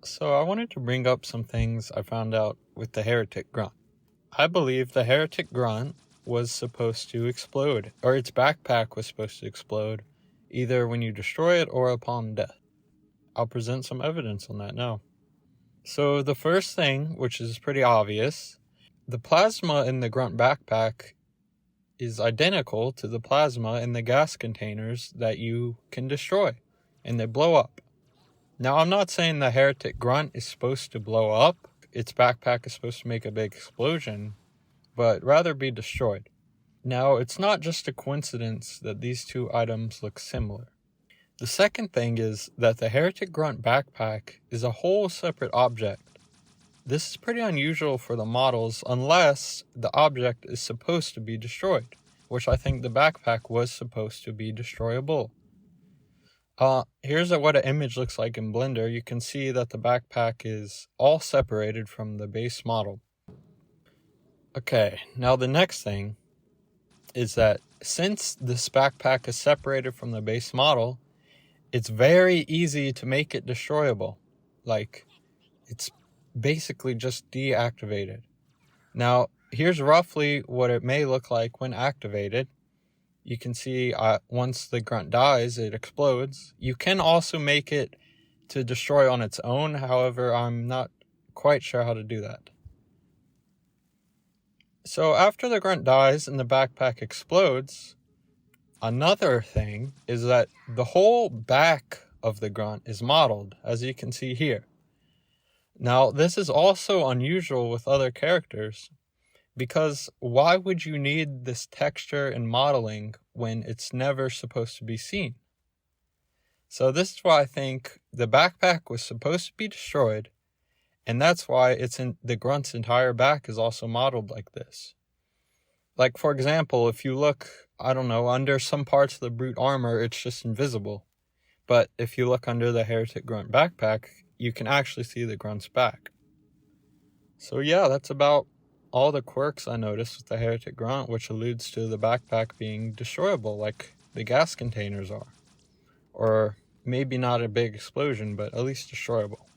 So I wanted to bring up some things I found out with the Heretic Grunt. I believe the Heretic Grunt was supposed to explode, or its backpack was supposed to explode, either when you destroy it or upon death. I'll present some evidence on that now. So the first thing, which is pretty obvious, the plasma in the Grunt backpack is identical to the plasma in the gas containers that you can destroy, and they blow up. Now, I'm not saying the Heretic Grunt is supposed to blow up, its backpack is supposed to make a big explosion, but rather be destroyed. Now, it's not just a coincidence that these two items look similar. The second thing is that the Heretic Grunt backpack is a whole separate object. This is pretty unusual for the models unless the object is supposed to be destroyed, which I think the backpack was supposed to be destroyable. Here's what an image looks like in Blender. You can see that the backpack is all separated from the base model. Okay, now the next thing is that since this backpack is separated from the base model, it's very easy to make it destroyable. Like, it's basically just deactivated. Now, here's roughly what it may look like when activated. You can see once the grunt dies, it explodes. You can also make it to destroy on its own. However, I'm not quite sure how to do that. So after the grunt dies and the backpack explodes, another thing is that the whole back of the grunt is modeled, as you can see here. Now, this is also unusual with other characters, because why would you need this texture and modeling when it's never supposed to be seen? So this is why I think the backpack was supposed to be destroyed, and that's why the grunt's entire back is also modeled like this. Like, for example, if you look, I don't know, under some parts of the brute armor, it's just invisible. But if you look under the Heretic Grunt backpack, you can actually see the grunt's back. So yeah, that's about all the quirks I noticed with the Heretic Grunt, which alludes to the backpack being destroyable like the gas containers are. Or maybe not a big explosion, but at least destroyable.